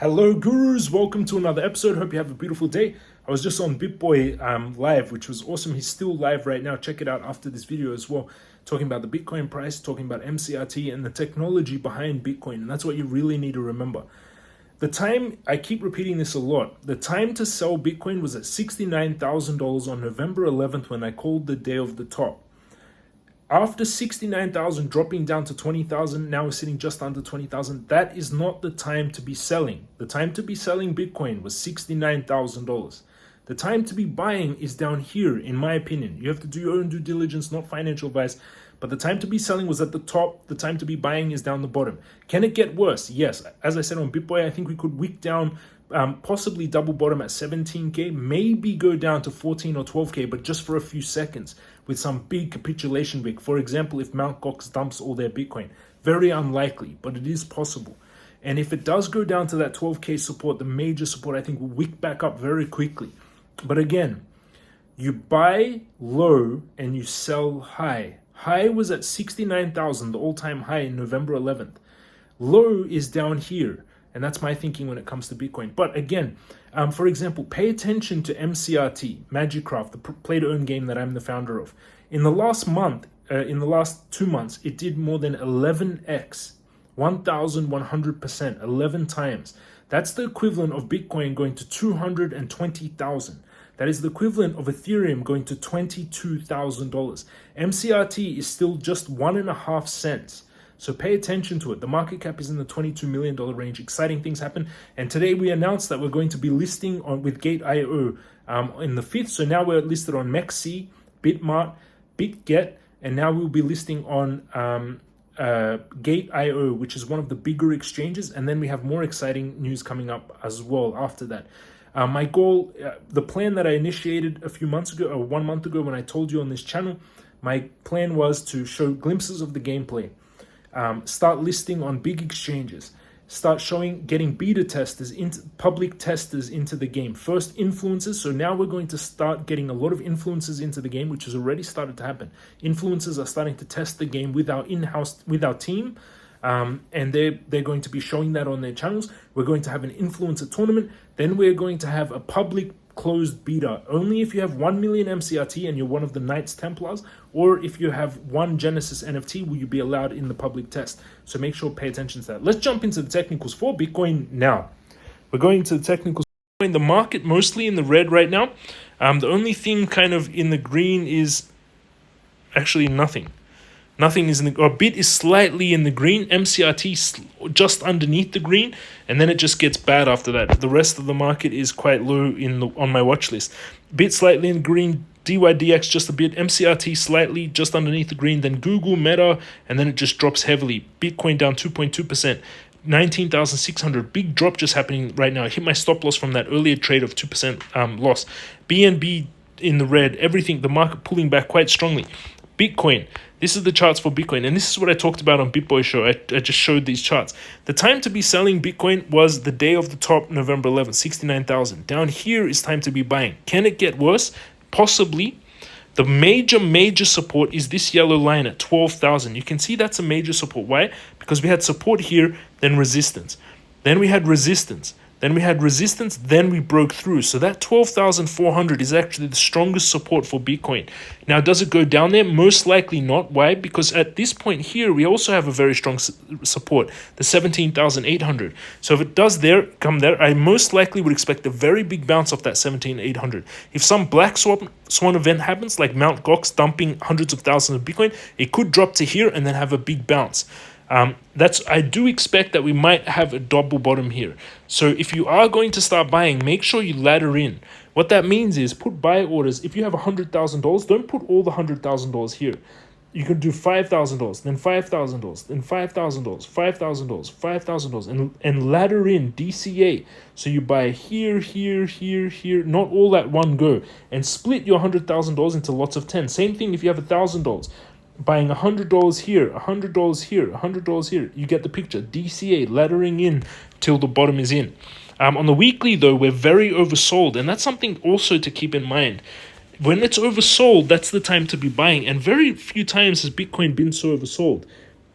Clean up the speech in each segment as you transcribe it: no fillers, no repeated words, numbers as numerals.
Hello gurus, welcome to another episode. Hope you have a beautiful day. I was just on BitBoy live, which was awesome. He's still live right now. Check it out after this video as well. Talking about the Bitcoin price, talking about MCRT and the technology behind Bitcoin. And that's what you really need to remember. The time, I keep repeating this a lot, the time to sell Bitcoin was at $69,000 on November 11th when I called the day of the top. After 69,000 dropping down to 20,000, now we're sitting just under 20,000. That is not the time to be selling. The time to be selling Bitcoin was $69,000. The time to be buying is down here, in my opinion. You have to do your own due diligence, not financial advice. But the time to be selling was at the top. The time to be buying is down the bottom. Can it get worse? Yes. As I said on BitBoy, I think we could wick down, possibly double bottom at 17K, maybe go down to 14 or 12K, but just for a few seconds with some big capitulation wick. For example, if Mt. Gox dumps all their Bitcoin. Very unlikely, but it is possible. And if it does go down to that 12K support, the major support, I think will wick back up very quickly. But again, you buy low and you sell high. High was at 69,000, the all-time high in November 11th. Low is down here. And that's my thinking when it comes to Bitcoin. But again, for example, pay attention to MCRT, Magiccraft, the play-to-earn game that I'm the founder of. In the last month, in the last 2 months, it did more than 11x, 1,100%, 11 times. That's the equivalent of Bitcoin going to 220,000. That is the equivalent of Ethereum going to $22,000. MCRT is still just 1.5 cents. So pay attention to it. The market cap is in the $22 million range. Exciting things happen. And today we announced that we're going to be listing on with Gate.io in the 5th. So now we're listed on MEXC, Bitmart, BitGet, and now we'll be listing on Gate.io, which is one of the bigger exchanges. And then we have more exciting news coming up as well after that. My goal, the plan that I initiated a few months ago, or 1 month ago when I told you on this channel, my plan was to show glimpses of the gameplay. Start listing on big exchanges, start getting beta testers, public testers into the game. First influencers, so now we're going to start getting a lot of influencers into the game, which has already started to happen. Influencers are starting to test the game with our team, and they're going to be showing that on their channels. We're going to have an influencer tournament, then we're going to have a public closed beta. Only if you have 1 million MCRT and you're one of the Knights Templars, or if you have one Genesis NFT, will you be allowed in the public test. So make sure pay attention to that. Let's jump into the technicals for Bitcoin now. We're going to the technicals. The market mostly in the red right now. The only thing kind of in the green is actually nothing. Nothing is in the, or BIT is slightly in the green, MCRT just underneath the green, and then it just gets bad after that. The rest of the market is quite low on my watch list. BIT slightly in the green, DYDX just a bit, MCRT slightly just underneath the green, then Google, Meta, and then it just drops heavily. Bitcoin down 2.2%. 19,600, big drop just happening right now. I hit my stop loss from that earlier trade of 2% loss. BNB in the red, everything, the market pulling back quite strongly. Bitcoin, this is the charts for Bitcoin, and this is what I talked about on BitBoy Show. I just showed these charts. The time to be selling Bitcoin was the day of the top, November 11th, 69,000. Down here is time to be buying. Can it get worse? Possibly. The major support is this yellow line at 12,000. You can see that's a major support. Why? Because we had support here, then resistance. Then we had resistance. Then we had resistance, then we broke through. So that 12,400 is actually the strongest support for Bitcoin. Now, does it go down there? Most likely not. Why? Because at this point here, we also have a very strong support, the 17,800. So if it does come there, I most likely would expect a very big bounce off that 17,800. If some black swan event happens, like Mt. Gox dumping hundreds of thousands of Bitcoin, it could drop to here and then have a big bounce. I do expect that we might have a double bottom here. So if you are going to start buying, make sure you ladder in. What that means is put buy orders. If you have $100,000, don't put all the $100,000 here. You can do $5,000, then $5,000, then $5,000, $5,000, $5,000, and ladder in DCA. So you buy here, not all at one go, and split your $100,000 into lots of 10. Same thing if you have $1,000. Buying $100 here, $100 here, $100 here. You get the picture. DCA, laddering in till the bottom is in. On the weekly, though, we're very oversold, and that's something also to keep in mind. When it's oversold, that's the time to be buying, and very few times has Bitcoin been so oversold.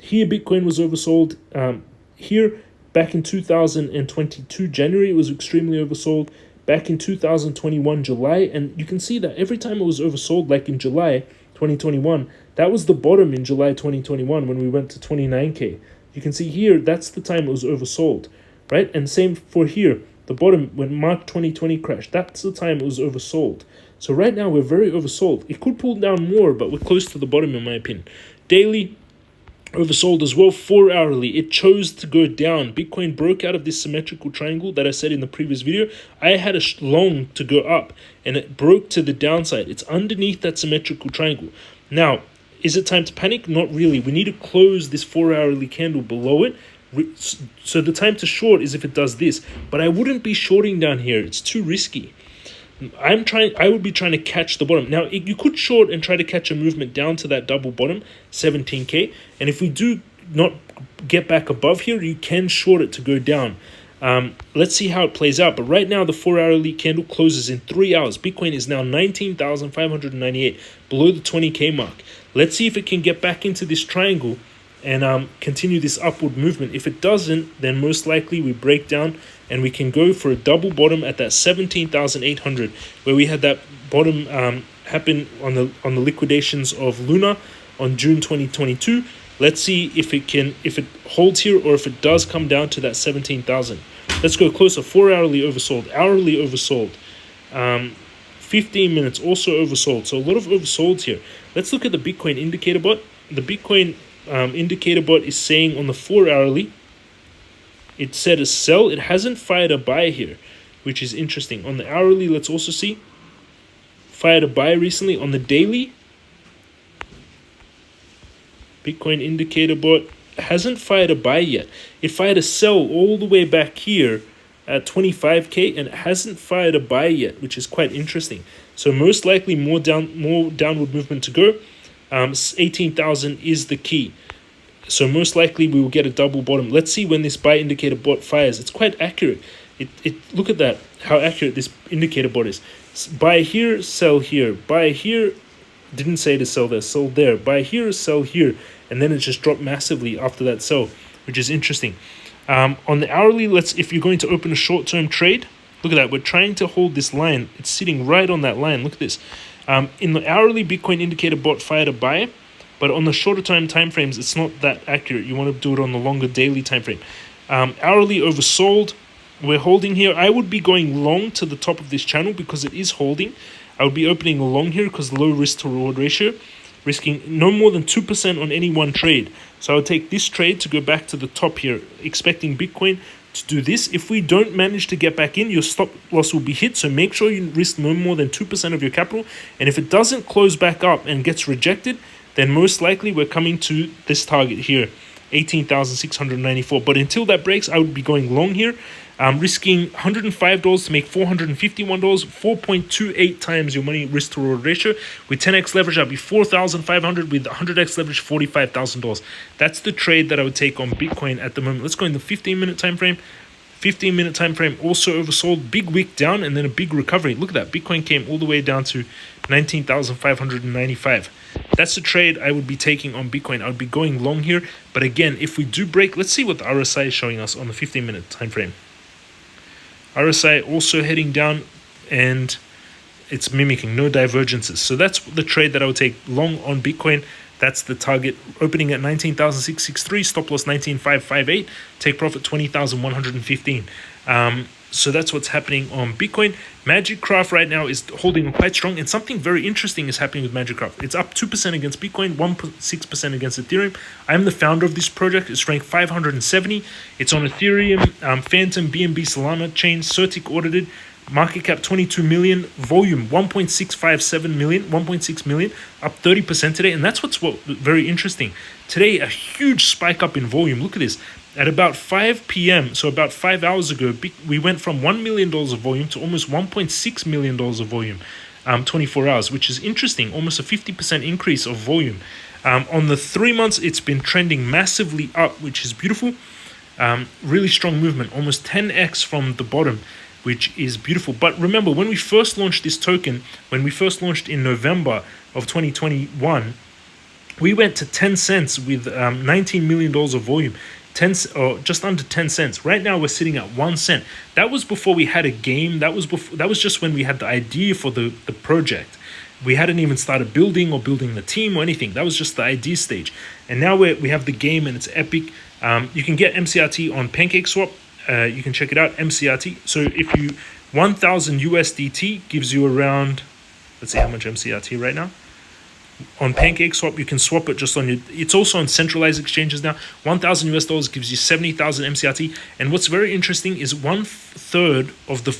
Here, Bitcoin was oversold. Here, Back in 2022 January, it was extremely oversold. Back in 2021 July, and you can see that every time it was oversold, like in July 2021, that was the bottom in July 2021 when we went to 29k. You can see here, that's the time it was oversold, right? And same for here, the bottom when March 2020 crashed, that's the time it was oversold. So right now we're very oversold. It could pull down more, but we're close to the bottom in my opinion. Daily, oversold as well. 4 hourly, it chose to go down. Bitcoin broke out of this symmetrical triangle that I said in the previous video. I had a long to go up, and it broke to the downside. It's underneath that symmetrical triangle. Now, is it time to panic? Not really. We need to close this 4 hourly candle below it. So the time to short is if it does this, but I wouldn't be shorting down here. It's too risky. I would be trying to catch the bottom. Now, you could short and try to catch a movement down to that double bottom, 17k. And if we do not get back above here, you can short it to go down. Let's see how it plays out. But right now, the 4 hourly candle closes in 3 hours. Bitcoin is now 19,598, below the 20k mark. Let's see if it can get back into this triangle and continue this upward movement. If it doesn't, then most likely we break down and we can go for a double bottom at that 17,800, where we had that bottom happen on the liquidations of Luna on June 2022. Let's see if it holds here or if it does come down to that 17,000. Let's go closer. 4 hourly oversold, hourly oversold, 15 minutes also oversold. So a lot of oversolds here. Let's look at the Bitcoin indicator bot. The Bitcoin indicator bot is saying on the 4 hourly, it said a sell. It hasn't fired a buy here, which is interesting. On the hourly, let's also see, fired a buy recently. On the daily, Bitcoin indicator bot hasn't fired a buy yet. It fired a sell all the way back here at 25k, and it hasn't fired a buy yet, which is quite interesting. So most likely more downward movement to go. 18,000 is the key. So most likely we will get a double bottom. Let's see when this buy indicator bot fires. It's quite accurate. Look at that, how accurate this indicator bot is. Buy here, sell here. Buy here, didn't say to sell there, sell there. Buy here, sell here. And then it just dropped massively after that sell, which is interesting. On the hourly, if you're going to open a short-term trade, look at that. We're trying to hold this line. It's sitting right on that line. Look at this. In the hourly, Bitcoin indicator bot fired a buy, but on the shorter time frames, it's not that accurate. You want to do it on the longer daily time frame. Hourly oversold. We're holding here. I would be going long to the top of this channel because it is holding. I would be opening long here because low risk to reward ratio, risking no more than 2% on any one trade. So I would take this trade to go back to the top here, expecting Bitcoin to do this. If we don't manage to get back in, your stop loss will be hit. So make sure you risk no more than 2% of your capital. And if it doesn't close back up and gets rejected, then most likely we're coming to this target here, 18,694. But until that breaks, I would be going long here. Risking $105 to make $451, 4.28 times your money risk to reward ratio. With 10x leverage, I'll be 4,500. With 100x leverage, $45,000. That's the trade that I would take on Bitcoin at the moment. Let's go in the 15-minute time frame. 15-minute time frame also oversold. Big wick down and then a big recovery. Look at that. Bitcoin came all the way down to 19,595. That's the trade I would be taking on Bitcoin. I would be going long here. But again, if we do break, let's see what the RSI is showing us on the 15-minute time frame. RSI also heading down, and it's mimicking no divergences. So that's the trade that I would take long on Bitcoin. That's the target, opening at 19,663, stop loss 19,558, take profit 20,115. So that's what's happening on Bitcoin. Magiccraft right now is holding quite strong, and something very interesting is happening with Magiccraft. It's up 2% against Bitcoin, 1.6% against Ethereum. I'm the founder of this project. It's ranked 570. It's on Ethereum, Phantom, BNB, Solana chain, Certic audited. Market cap 22 million, volume 1.657 million, 1.6 million, up 30% today. And that's what's very interesting. Today, a huge spike up in volume. Look at this. At about 5 p.m., so about 5 hours ago, we went from $1 million of volume to almost $1.6 million of volume, 24 hours, which is interesting. Almost a 50% increase of volume. On the 3 months, it's been trending massively up, which is beautiful. Really strong movement, almost 10x from the bottom, which is beautiful. But remember, when we first launched this token, when we first launched in November of 2021, we went to 10 cents with $19 million of volume. or just under 10 cents. Right now we're sitting at 1 cent. That was before we had a game. That was just when we had the idea for the project. We hadn't even started building the team or anything. That was just the idea stage. And now we have the game, and it's epic. You can get MCRT on PancakeSwap. You can check it out, MCRT. So if you 1,000 USDT gives you around, let's see how much MCRT right now. On PancakeSwap, you can swap it just on your. It's also on centralized exchanges now. 1,000 US dollars gives you 70,000 MCRT. And what's very interesting is 1/3 of the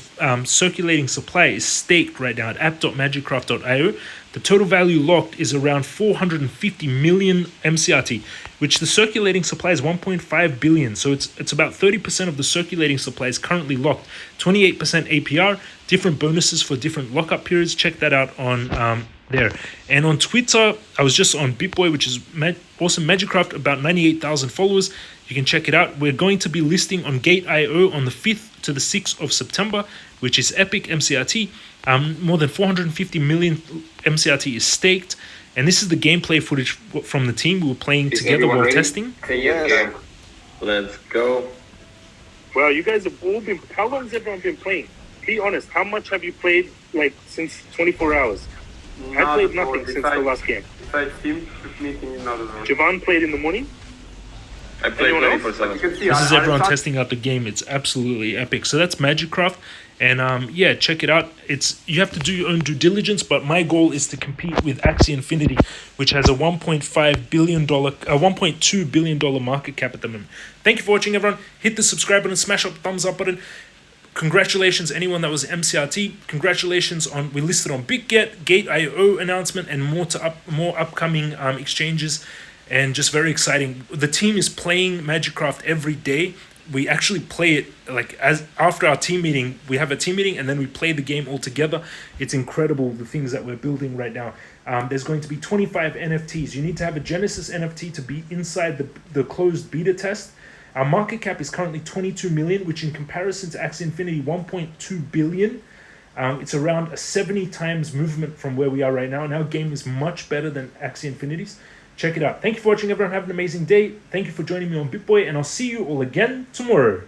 circulating supply is staked right now at app.magiccraft.io. The total value locked is around 450 million MCRT, which the circulating supply is 1.5 billion. So it's about 30% of the circulating supply is currently locked. 28% APR, different bonuses for different lockup periods. Check that out on there. And on Twitter, I was just on BitBoy, which is awesome. Magikraft, about 98,000 followers. You can check it out. We're going to be listing on Gate.io on the 5th to the 6th of September, which is epic MCRT. More than 450 million MCRT is staked. And this is the gameplay footage from the team. We were playing together while testing. Yes. Let's go. Well, you guys have all been... How long has everyone been playing? Be honest. How much have you played, like, since 24 hours? I played nothing since the last game. Besides team meeting in another room. Javon played in the morning. I played 24/7. This is everyone testing out the game. It's absolutely epic. So that's Magiccraft, and yeah, check it out. You have to do your own due diligence, but my goal is to compete with Axie Infinity, which has a $1.2 billion market cap at the moment. Thank you for watching, everyone. Hit the subscribe button, smash up the thumbs up button. Congratulations, anyone that was MCRT. Congratulations on we listed on BitGet, Gate.io announcement, and more upcoming exchanges, and just very exciting. The team is playing Magiccraft every day. We actually play it like after our team meeting. We have a team meeting and then we play the game all together. It's incredible the things that we're building right now. There's going to be 25 NFTs. You need to have a Genesis NFT to be inside the closed beta test. Our market cap is currently 22 million, which in comparison to Axie Infinity, 1.2 billion. It's around a 70 times movement from where we are right now. And our game is much better than Axie Infinity's. Check it out. Thank you for watching, everyone. Have an amazing day. Thank you for joining me on BitBoy, and I'll see you all again tomorrow.